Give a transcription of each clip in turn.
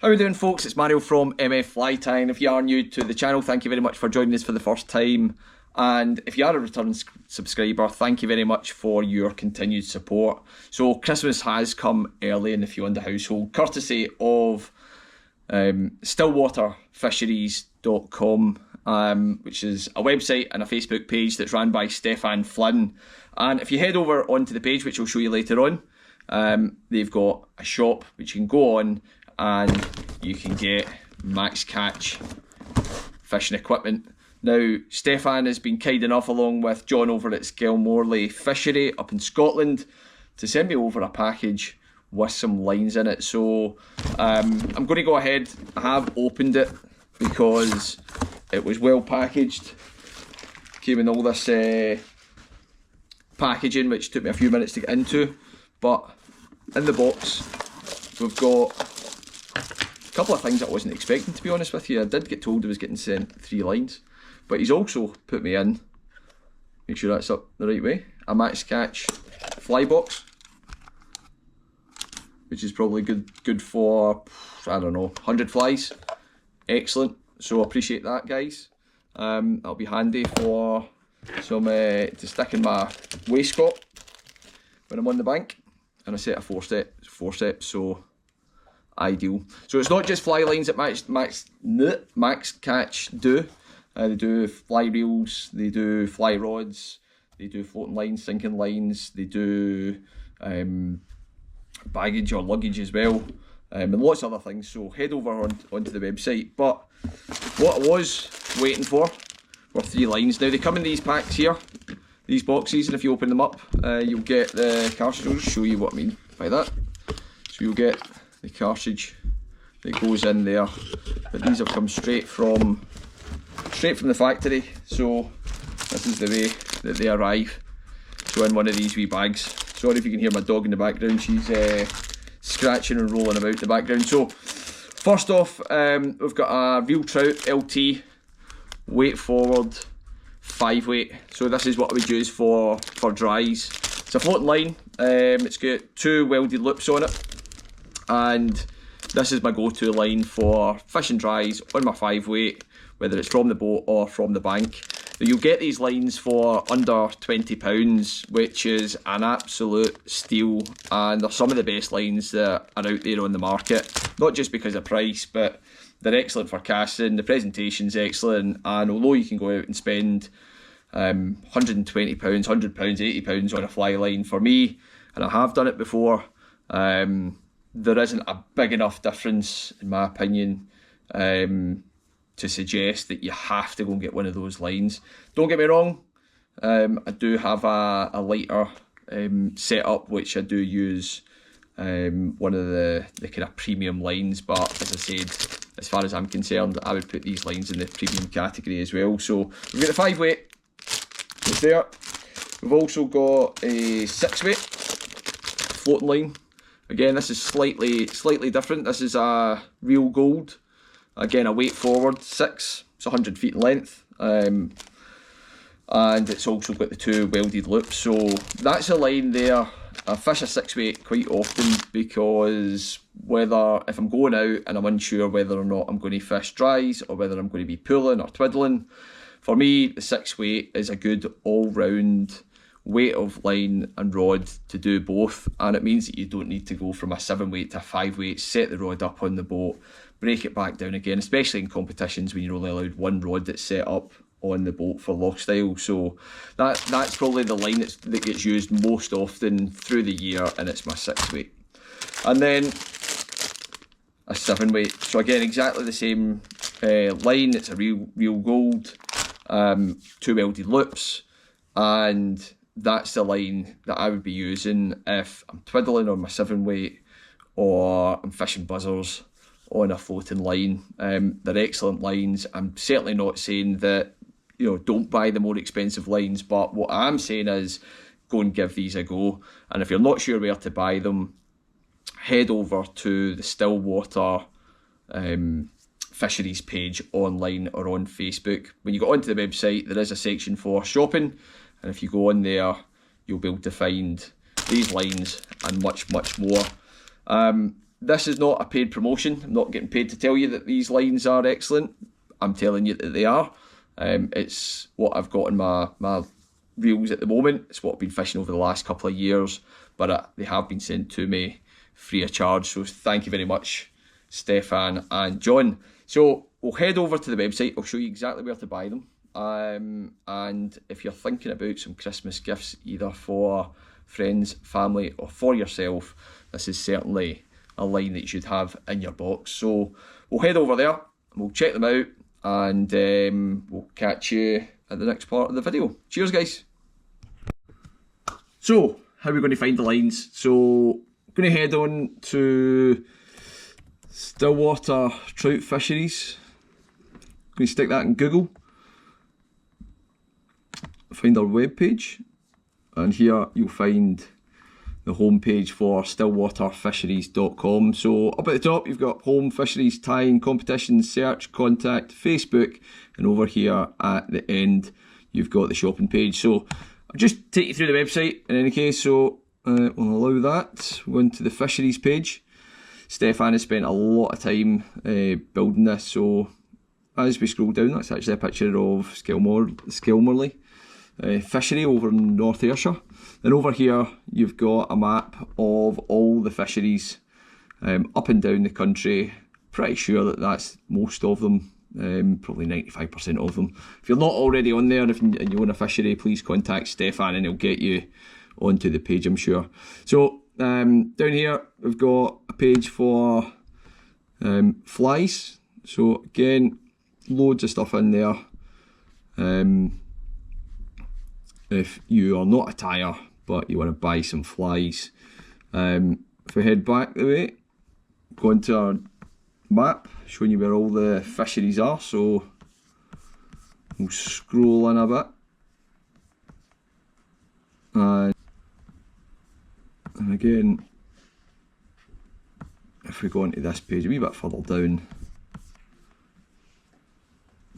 How are we doing, folks? It's Mario from MF Fly Tying. If you are new to the channel, thank you very much for joining us for the first time. And if you are a return subscriber, thank you very much for your continued support. So Christmas has come early in the Fuel and household, courtesy of stillwaterfisheries.com, which is a website and a Facebook page that's run by Stefan Flynn. And if you head over onto the page, which I'll show you later on, they've got a shop which you can go on and you can get max catch fishing equipment. Now, Stefan has been kind enough, along with John over at Skelmorley Fishery up in Scotland, to send me over a package with some lines in it. So I'm going to go ahead. I have opened it because it was well packaged. Came in all this packaging, which took me a few minutes to get into. But in the box, we've got a couple of things I wasn't expecting, to be honest with you. I did get told I was getting sent 3 lines, but he's also put me in, make sure that's up the right way, a max catch fly box, which is probably good for, I don't know, 100 flies. Excellent. So I appreciate that, guys. That'll be handy for some to stick in my waistcoat when I'm on the bank. And a set of forceps, so ideal. So it's not just fly lines that Max Catch do. They do fly reels, they do fly rods, they do floating lines, sinking lines, they do baggage or luggage as well, and lots of other things. So head over onto the website. But what I was waiting for were 3 lines. Now they come in these packs here, these boxes, and if you open them up, you'll get the cartridge. I'll just show you what I mean by that. So you'll get the cartridge that goes in there, but these have come straight from the factory. So this is the way that they arrive. So in one of these wee bags. Sorry if you can hear my dog in the background. She's scratching and rolling about in the background. So first off, we've got a Real Trout LT weight forward 5 weight. So this is what I would use for dries. It's a floating line. It's got 2 welded loops on it, and this is my go-to line for fishing dries on my 5 weight, whether it's from the boat or from the bank. Now, you'll get these lines for under £20, which is an absolute steal, and they're some of the best lines that are out there on the market, not just because of price, but they're excellent for casting. The presentation's excellent, and although you can go out and spend £120, £100, £80 on a fly line, for me, and I have done it before, there isn't a big enough difference, in my opinion, to suggest that you have to go and get one of those lines. Don't get me wrong, I do have a lighter setup, which I do use one of the kind of premium lines, but as I said, as far as I'm concerned, I would put these lines in the premium category as well. So we've got the 5 weight, it's there. We've also got a 6 weight floating line. Again, this is slightly different. This is a Real Gold. Again, a weight forward 6. It's 100 feet in length. And it's also got the 2 welded loops. So that's a line there. I fish a 6 weight quite often because if I'm going out and I'm unsure whether or not I'm going to fish dries or whether I'm going to be pulling or twiddling, for me the 6 weight is a good all-round weight of line and rod to do both, and it means that you don't need to go from a 7 weight to a 5 weight, set the rod up on the boat, break it back down again, especially in competitions when you're only allowed 1 rod that's set up on the boat for loch style. So that's probably the line that gets used most often through the year, and it's my 6 weight. And then a 7 weight. So again, exactly the same line. It's a real Gold, 2 welded loops, and that's the line that I would be using if I'm twiddling on my 7 weight or I'm fishing buzzers on a floating line. They're excellent lines. I'm certainly not saying that, don't buy the more expensive lines, but what I'm saying is go and give these a go. And if you're not sure where to buy them, head over to the Stillwater Fisheries page online or on Facebook. When you go onto the website, there is a section for shopping, and if you go on there, you'll be able to find these lines and much more. this is not a paid promotion. I'm not getting paid to tell you that these lines are excellent. I'm telling you that they are. It's what I've got in my reels at the moment. It's what I've been fishing over the last couple of years, but they have been sent to me free of charge. So thank you very much, Stefan and John. So we'll head over to the website. I'll show you exactly where to buy them. And if you're thinking about some Christmas gifts, either for friends, family, or for yourself, this is certainly a line that you should have in your box. So we'll head over there, we'll check them out, and we'll catch you at the next part of the video. Cheers, guys. So, how are we going to find the lines? So, I'm going to head on to Stillwater Trout Fisheries. I'm going to stick that in Google. Find our webpage, and here you'll find the homepage for stillwaterfisheries.com. So up at the top you've got home, fisheries, tying, competitions, search, contact, Facebook, and over here at the end you've got the shopping page. So I'll just take you through the website in any case. So we'll allow that. We'll go into the fisheries page. Stefan has spent a lot of time building this, so as we scroll down, that's actually a picture of Skelmorley fishery over in North Ayrshire. Then over here you've got a map of all the fisheries up and down the country. Pretty sure that that's most of them, probably 95% of them. If you're not already on there, and you own a fishery, please contact Stefan and he'll get you onto the page, I'm sure. So down here we've got a page for flies. So again, loads of stuff in there. If you are not a tyer but you want to buy some flies, if we head back the way, go into our map showing you where all the fisheries are. So we'll scroll in a bit, and again, if we go into this page a wee bit further down,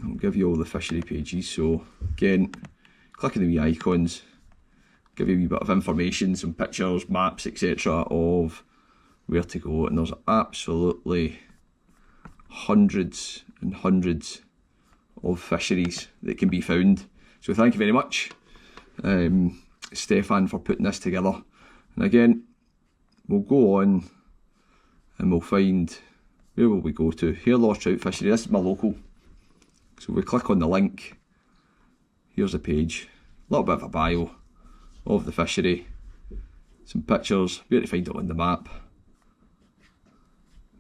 I'll give you all the fishery pages. So again, click on the wee icons, give you a wee bit of information, some pictures, maps, etc. of where to go, and there's absolutely hundreds and hundreds of fisheries that can be found. So thank you very much, Stefan, for putting this together. And again, we'll go on and we'll find, where will we go to? Hare Loch Trout Fishery. This is my local. So we click on the link. Here's a page, a little bit of a bio of the fishery, some pictures, where to find it on the map,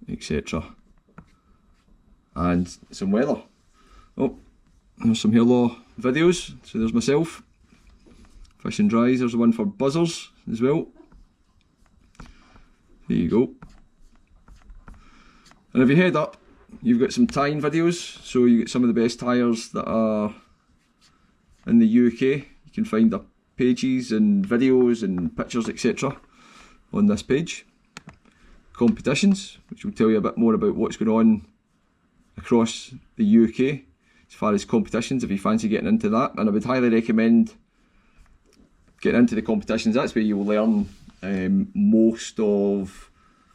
etc. And some weather. Oh, there's some Hare Loch videos. So there's myself, fishing dries. There's one for buzzers as well. There you go. And if you head up, you've got some tying videos. So you get some of the best tyers that are in the UK. You can find the pages and videos and pictures, etc. on this page. Competitions, which will tell you a bit more about what's going on across the UK as far as competitions, if you fancy getting into that. And I would highly recommend getting into the competitions. That's where you will learn most of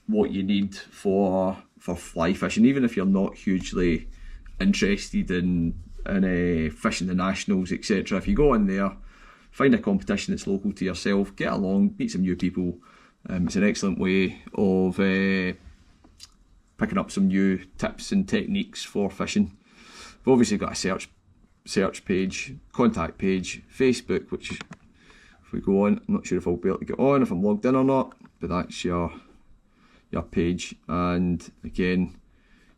what you need for fly fishing, even if you're not hugely interested in fishing the nationals, etc. If you go in there, find a competition that's local to yourself, get along, meet some new people. It's an excellent way of picking up some new tips and techniques for fishing. We've obviously got a search page, contact page, Facebook, which if we go on, I'm not sure if I'll be able to get on if I'm logged in or not, but that's your page. And again,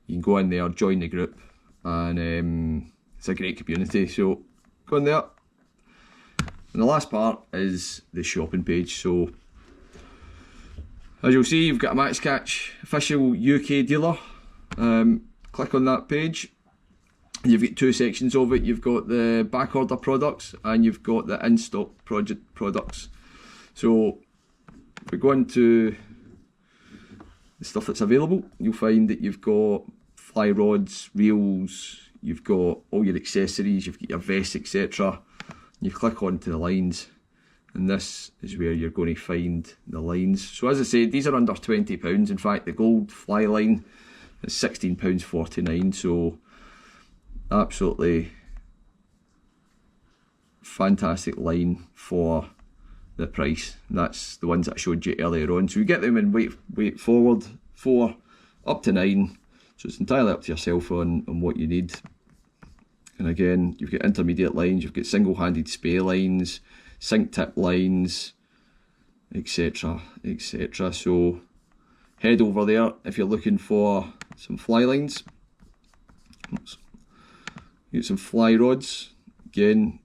you can go in there, join the group, and it's a great community, so go in there. And the last part is the shopping page. So as you'll see, you've got a Max Catch official UK dealer. Click on that page. You've got two sections of it. You've got the back order products and you've got the in-stock products. So if we go into the stuff that's available, you'll find that you've got fly rods, reels, you've got all your accessories, you've got your vests, etc. You click onto the lines and this is where you're going to find the lines. So as I said, these are under £20. In fact, the gold fly line is £16.49, so absolutely fantastic line for the price. And that's the ones that I showed you earlier on. So you get them in weight forward 4 up to 9, so it's entirely up to yourself on what you need. And again, you've got intermediate lines, you've got single-handed spay lines, sink tip lines, etc, etc. So head over there if you're looking for some fly lines. Oops. Get some fly rods. Again,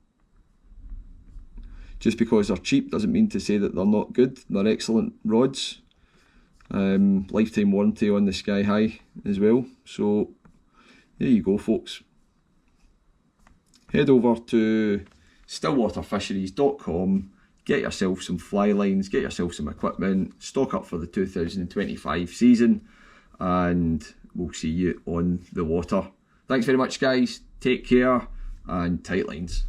just because they're cheap doesn't mean to say that they're not good. They're excellent rods. Lifetime warranty on the Sky High as well. So there you go, folks. Head over to stillwaterfisheries.com, get yourself some fly lines, get yourself some equipment, stock up for the 2025 season, and we'll see you on the water. Thanks very much, guys. Take care, and tight lines.